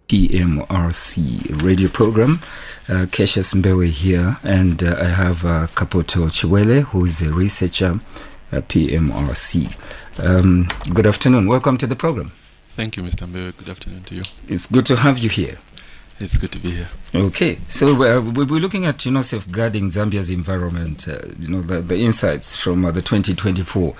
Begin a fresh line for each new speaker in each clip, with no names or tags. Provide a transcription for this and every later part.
PMRC radio program. Cassius Mbewe here, and I have Kaputo Chiwele, who is a researcher at PMRC. Good afternoon. Welcome to the program.
Thank you, Mr. Mbewe. Good afternoon to you.
It's good to have you here.
It's good to be here.
Okay, so we're looking at safeguarding Zambia's environment. The insights from the 2024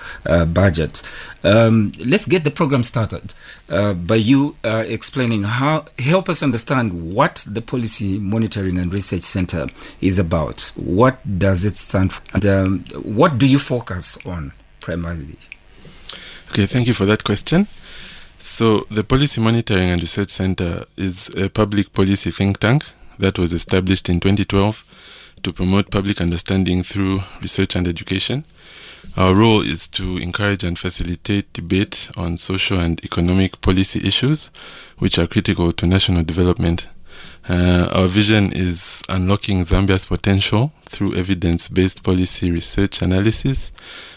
budget. Let's get the program started by you explaining help us understand what the Policy Monitoring and Research Center is about. What does it stand for, and what do you focus on primarily?
Okay, thank you for that question. So the Policy Monitoring and Research Center is a public policy think tank that was established in 2012 to promote public understanding through research and education. Our role is to encourage and facilitate debate on social and economic policy issues which are critical to national development. Our vision is unlocking Zambia's potential through evidence-based policy research analysis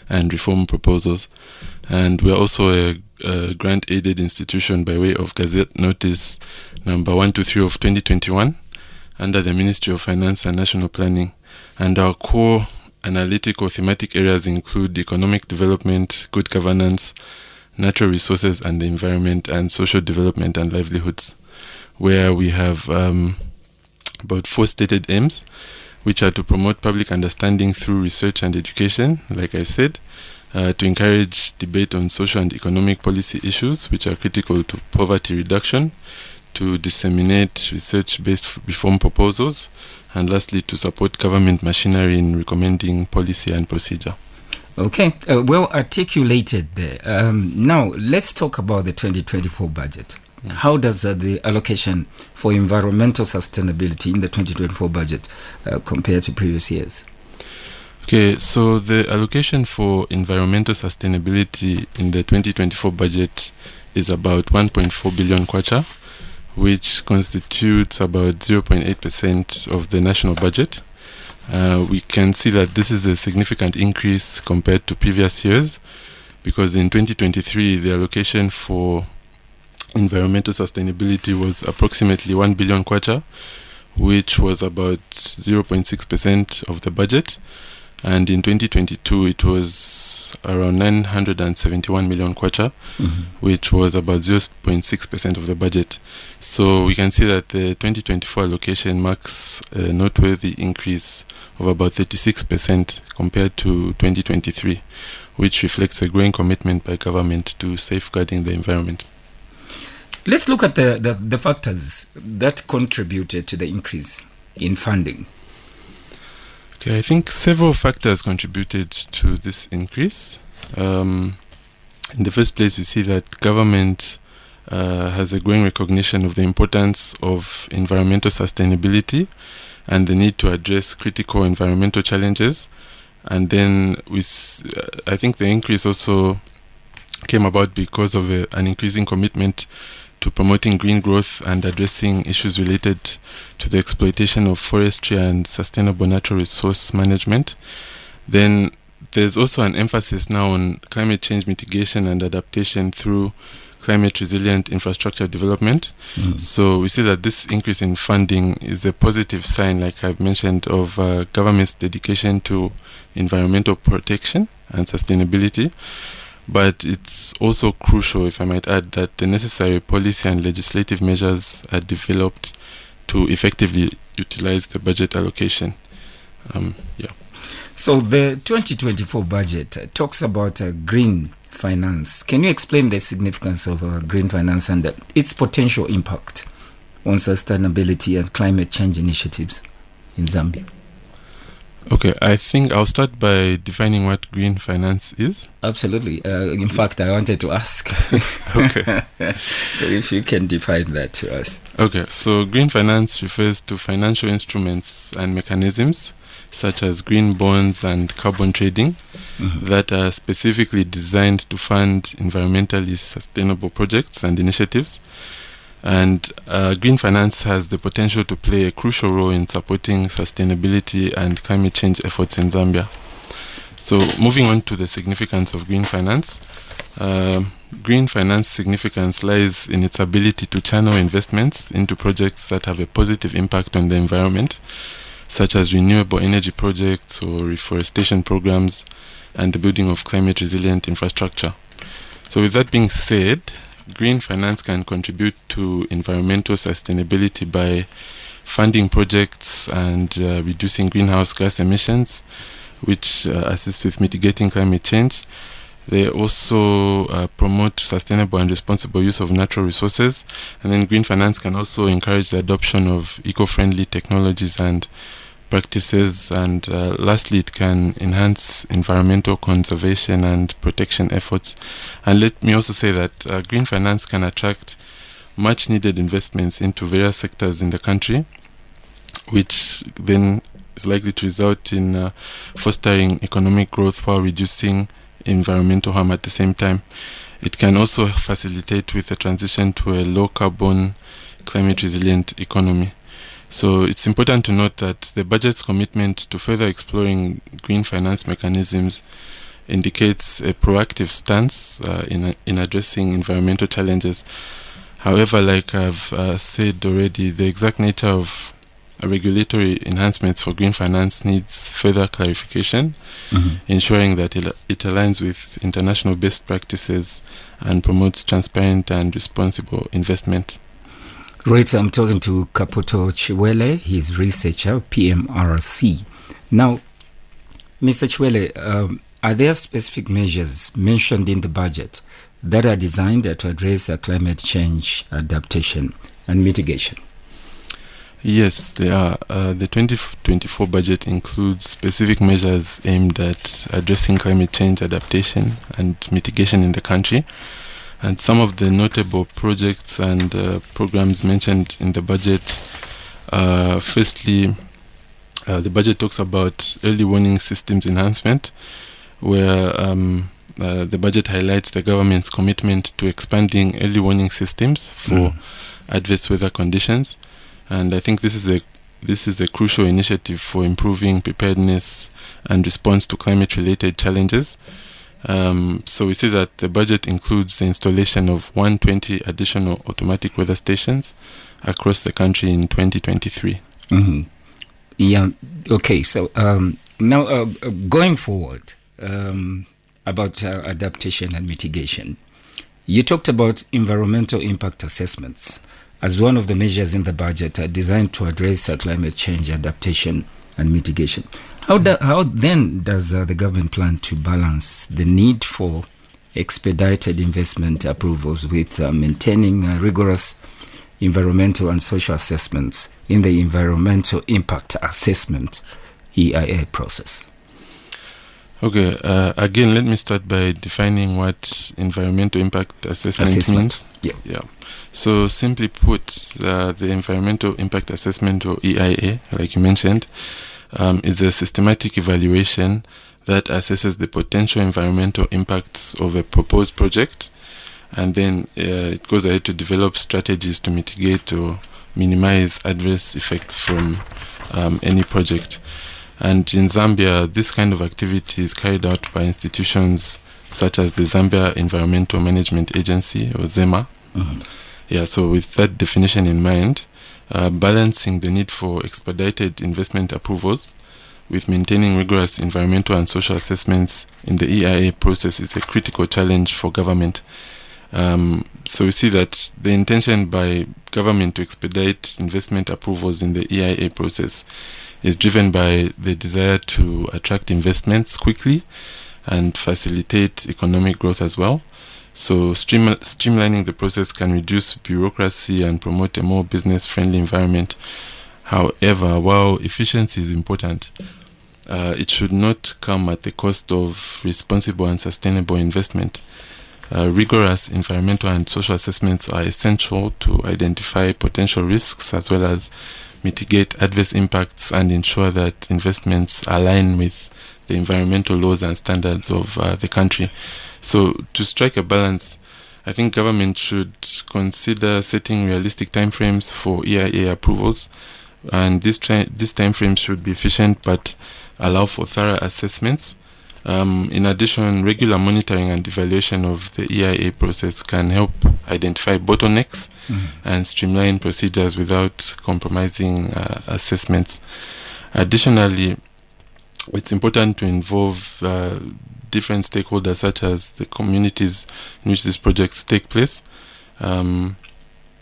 and reform proposals. And we are also a grant-aided institution by way of Gazette Notice number 123 of 2021 under the Ministry of Finance and National Planning. And our core analytical thematic areas include economic development, good governance, natural resources and the environment, and social development and livelihoods, where we have about 4 stated aims, which are to promote public understanding through research and education, like I said, to encourage debate on social and economic policy issues which are critical to poverty reduction, to disseminate research-based reform proposals, and lastly, to support government machinery in recommending policy and procedure.
Okay, well articulated there. Now, let's talk about the 2024 budget. How does the allocation for environmental sustainability in the 2024 budget compare to previous years?
Okay, so the allocation for environmental sustainability in the 2024 budget is about 1.4 billion kwacha, which constitutes about 0.8% of the national budget. We can see that this is a significant increase compared to previous years, because in 2023, the allocation for environmental sustainability was approximately 1 billion kwacha, which was about 0.6% of the budget. And in 2022, it was around 971 million kwacha, which was about 0.6% of the budget. So we can see that the 2024 allocation marks a noteworthy increase of about 36% compared to 2023, which reflects a growing commitment by government to safeguarding the environment.
Let's look at the factors that contributed to the increase in funding.
Okay, I think several factors contributed to this increase. In the first place, we see that government has a growing recognition of the importance of environmental sustainability and the need to address critical environmental challenges. And then I think the increase also came about because of an increasing commitment to promoting green growth and addressing issues related to the exploitation of forestry and sustainable natural resource management. Then there's also an emphasis now on climate change mitigation and adaptation through climate resilient infrastructure development. So we see that this increase in funding is a positive sign, like I've mentioned, of government's dedication to environmental protection and sustainability. But it's also crucial, if I might add, that the necessary policy and legislative measures are developed to effectively utilize the budget allocation.
So the 2024 budget talks about green finance. Can you explain the significance of green finance and its potential impact on sustainability and climate change initiatives in Zambia?
Okay, I think I'll start by defining what green finance is.
Absolutely. In fact, I wanted to ask.
Okay.
So if you can define that to us.
Okay, so green finance refers to financial instruments and mechanisms such as green bonds and carbon trading that are specifically designed to fund environmentally sustainable projects and initiatives. And green finance has the potential to play a crucial role in supporting sustainability and climate change efforts in Zambia. So moving on to the significance of green finance. Green finance significance lies in its ability to channel investments into projects that have a positive impact on the environment, such as renewable energy projects or reforestation programs and the building of climate resilient infrastructure. So with that being said, green finance can contribute to environmental sustainability by funding projects and reducing greenhouse gas emissions, which assist with mitigating climate change. They also promote sustainable and responsible use of natural resources. And then green finance can also encourage the adoption of eco-friendly technologies and practices. And lastly, it can enhance environmental conservation and protection efforts. And let me also say that green finance can attract much needed investments into various sectors in the country, which then is likely to result in fostering economic growth while reducing environmental harm at the same time. It can also facilitate with the transition to a low carbon, climate resilient economy. So it's important to note that the budget's commitment to further exploring green finance mechanisms indicates a proactive stance in addressing environmental challenges. However, like I've said already, the exact nature of regulatory enhancements for green finance needs further clarification, ensuring that it aligns with international best practices and promotes transparent and responsible investment.
Right, I'm talking to Kaputo Chiwele. He's researcher, PMRC. Now, Mr. Chiwele, are there specific measures mentioned in the budget that are designed to address climate change adaptation and mitigation?
Yes, there are. The 2024 budget includes specific measures aimed at addressing climate change adaptation and mitigation in the country. And some of the notable projects and programs mentioned in the budget, firstly, the budget talks about early warning systems enhancement, where the budget highlights the government's commitment to expanding early warning systems for adverse weather conditions. And I think this is a crucial initiative for improving preparedness and response to climate-related challenges. So we see that the budget includes the installation of 120 additional automatic weather stations across the country in 2023.
Yeah. Okay. So now going forward about adaptation and mitigation, you talked about environmental impact assessments as one of the measures in the budget designed to address climate change adaptation and mitigation. How then does the government plan to balance the need for expedited investment approvals with maintaining rigorous environmental and social assessments in the environmental impact assessment EIA process?
Okay, again, let me start by defining what environmental impact assessment means. Yeah. So simply put, the environmental impact assessment, or EIA, like you mentioned, is a systematic evaluation that assesses the potential environmental impacts of a proposed project, and then it goes ahead to develop strategies to mitigate or minimize adverse effects from any project. And in Zambia, this kind of activity is carried out by institutions such as the Zambia Environmental Management Agency, or ZEMA. Yeah, so with that definition in mind, balancing the need for expedited investment approvals with maintaining rigorous environmental and social assessments in the EIA process is a critical challenge for government. So we see that the intention by government to expedite investment approvals in the EIA process is driven by the desire to attract investments quickly and facilitate economic growth as well. So streamlining the process can reduce bureaucracy and promote a more business-friendly environment. However, while efficiency is important, it should not come at the cost of responsible and sustainable investment. Rigorous environmental and social assessments are essential to identify potential risks as well as mitigate adverse impacts and ensure that investments align with the environmental laws and standards of the country. So to strike a balance, I think government should consider setting realistic timeframes for EIA approvals, and these timeframes should be efficient but allow for thorough assessments. In addition, regular monitoring and evaluation of the EIA process can help identify bottlenecks and streamline procedures without compromising assessments. Additionally, it's important to involve different stakeholders, such as the communities in which these projects take place,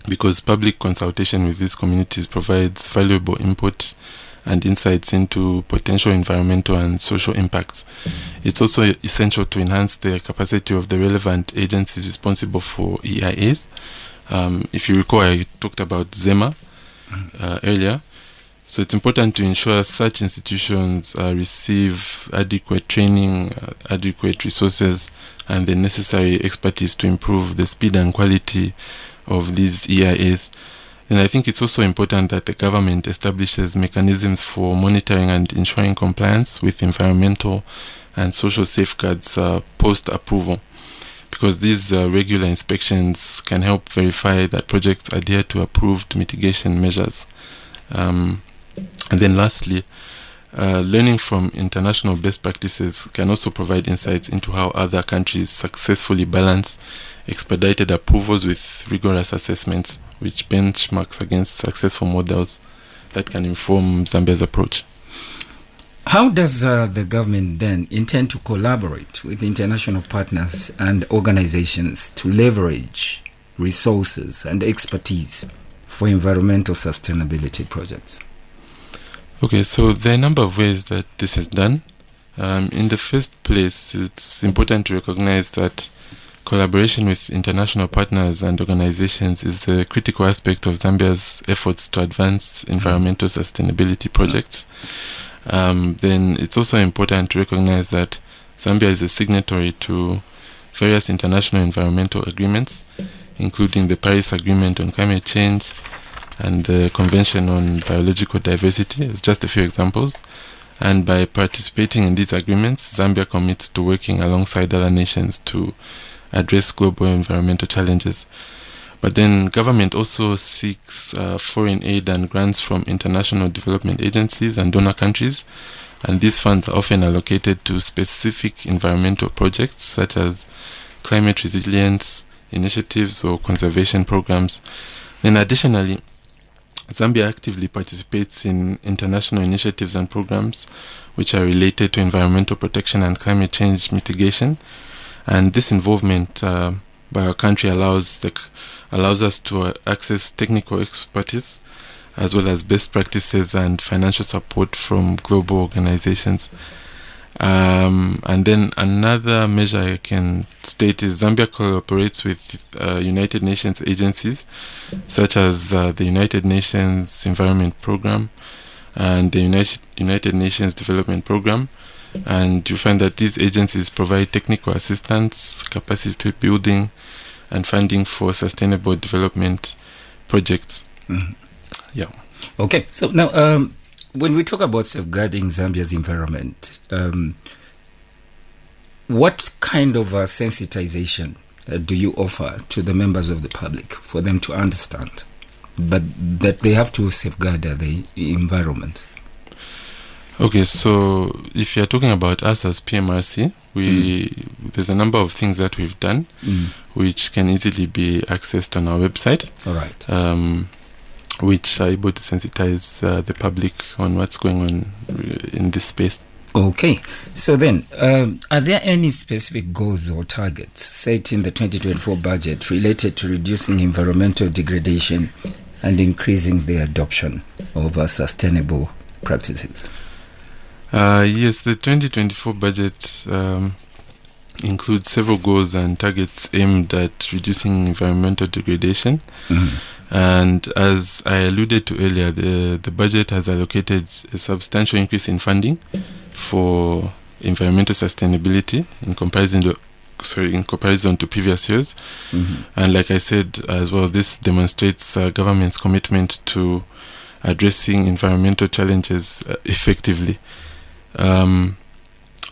because public consultation with these communities provides valuable input and insights into potential environmental and social impacts. It's also essential to enhance the capacity of the relevant agencies responsible for EIAs. If you recall, I talked about ZEMA earlier. So it's important to ensure such institutions receive adequate training, adequate resources, and the necessary expertise to improve the speed and quality of these EIAs. And I think it's also important that the government establishes mechanisms for monitoring and ensuring compliance with environmental and social safeguards post-approval, because these regular inspections can help verify that projects adhere to approved mitigation measures. And then lastly, learning from international best practices can also provide insights into how other countries successfully balance expedited approvals with rigorous assessments, which benchmarks against successful models that can inform Zambia's approach.
How does the government then intend to collaborate with international partners and organizations to leverage resources and expertise for environmental sustainability projects?
Okay, so there are a number of ways that this is done. In the first place, it's important to recognize that collaboration with international partners and organizations is a critical aspect of Zambia's efforts to advance environmental sustainability projects. Then it's also important to recognize that Zambia is a signatory to various international environmental agreements, including the Paris Agreement on Climate Change and the Convention on Biological Diversity, as just a few examples. And by participating in these agreements, Zambia commits to working alongside other nations to address global environmental challenges. But then government also seeks foreign aid and grants from international development agencies and donor countries, and these funds are often allocated to specific environmental projects such as climate resilience initiatives or conservation programs. Then additionally, Zambia actively participates in international initiatives and programs which are related to environmental protection and climate change mitigation. And this involvement by our country allows us to access technical expertise as well as best practices and financial support from global organizations. And then another measure I can state is Zambia cooperates with United Nations agencies such as the United Nations Environment Program and the United Nations Development Program. And you find that these agencies provide technical assistance, capacity building, and funding for sustainable development projects.
Mm-hmm.
Yeah.
Okay. So now, when we talk about safeguarding Zambia's environment, what kind of sensitization do you offer to the members of the public for them to understand but that they have to safeguard the environment?
Okay, so if you're talking about us as PMRC, there's a number of things that we've done which can easily be accessed on our website.
All right.
Which are able to sensitize the public on what's going on in this space.
Okay. So then, are there any specific goals or targets set in the 2024 budget related to reducing environmental degradation and increasing the adoption of sustainable practices?
Yes, the 2024 budget includes several goals and targets aimed at reducing environmental degradation. Mm-hmm. And as I alluded to earlier, the budget has allocated a substantial increase in funding for environmental sustainability in comparison to previous years. Mm-hmm. And like I said as well, this demonstrates government's commitment to addressing environmental challenges effectively.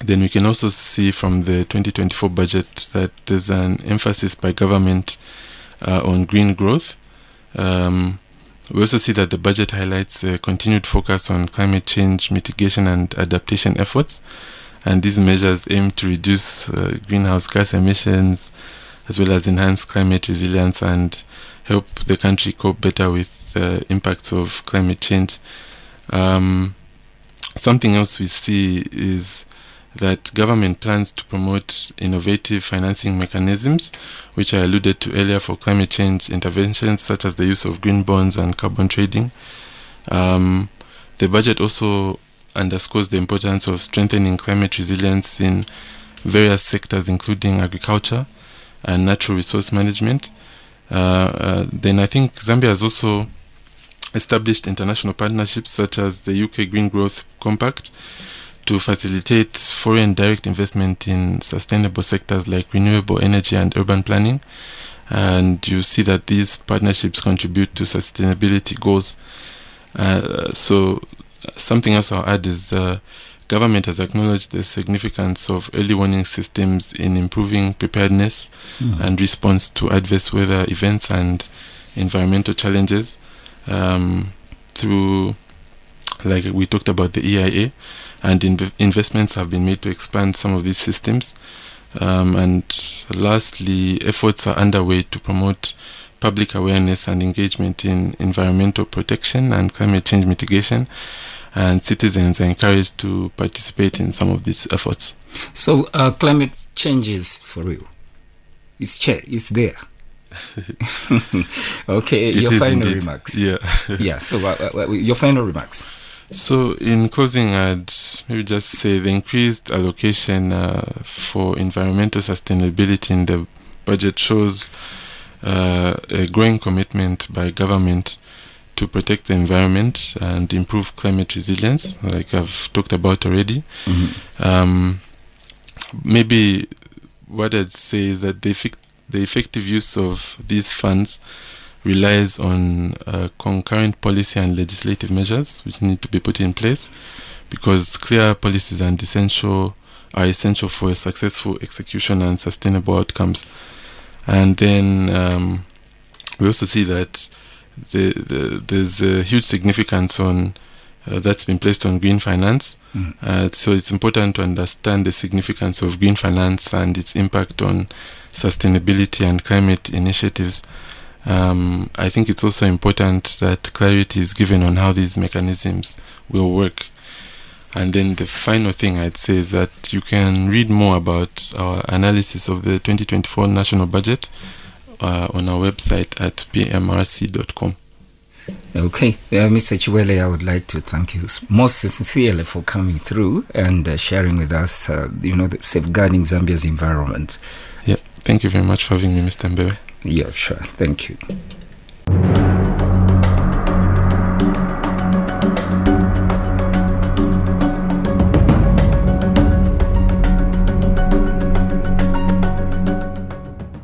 Then we can also see from the 2024 budget that there's an emphasis by government on green growth. We also see that the budget highlights a continued focus on climate change mitigation and adaptation efforts. And these measures aim to reduce greenhouse gas emissions, as well as enhance climate resilience and help the country cope better with the impacts of climate change. Something else we see is that government plans to promote innovative financing mechanisms, which I alluded to earlier, for climate change interventions, such as the use of green bonds and carbon trading. The budget also underscores the importance of strengthening climate resilience in various sectors, including agriculture and natural resource management. Then I think Zambia has also established international partnerships such as the UK Green Growth Compact to facilitate foreign direct investment in sustainable sectors like renewable energy and urban planning. And you see that these partnerships contribute to sustainability goals. So something else I'll add is government has acknowledged the significance of early warning systems in improving preparedness and response to adverse weather events and environmental challenges through, like we talked about, the EIA, and investments have been made to expand some of these systems. And lastly, efforts are underway to promote public awareness and engagement in environmental protection and climate change mitigation, and citizens are encouraged to participate in some of these efforts.
So climate change is for real. It's there. Okay, your final remarks.
Yeah.
Yeah, so your final remarks.
So in closing, I'd maybe just say the increased allocation for environmental sustainability in the budget shows a growing commitment by government to protect the environment and improve climate resilience, like I've talked about already. Maybe what I'd say is that the effective use of these funds relies on concurrent policy and legislative measures which need to be put in place, because clear policies are essential for a successful execution and sustainable outcomes. And then we also see that there's a huge significance on that's been placed on green finance. So it's important to understand the significance of green finance and its impact on sustainability and climate initiatives. I think it's also important that clarity is given on how these mechanisms will work. And then the final thing I'd say is that you can read more about our analysis of the 2024 national budget on our website at PMRC.com.
Okay, Mr. Chiwele, I would like to thank you most sincerely for coming through and sharing with us, the safeguarding Zambia's environment.
Yeah, thank you very much for having me, Mr. Mbewe.
Yeah, sure. Thank you.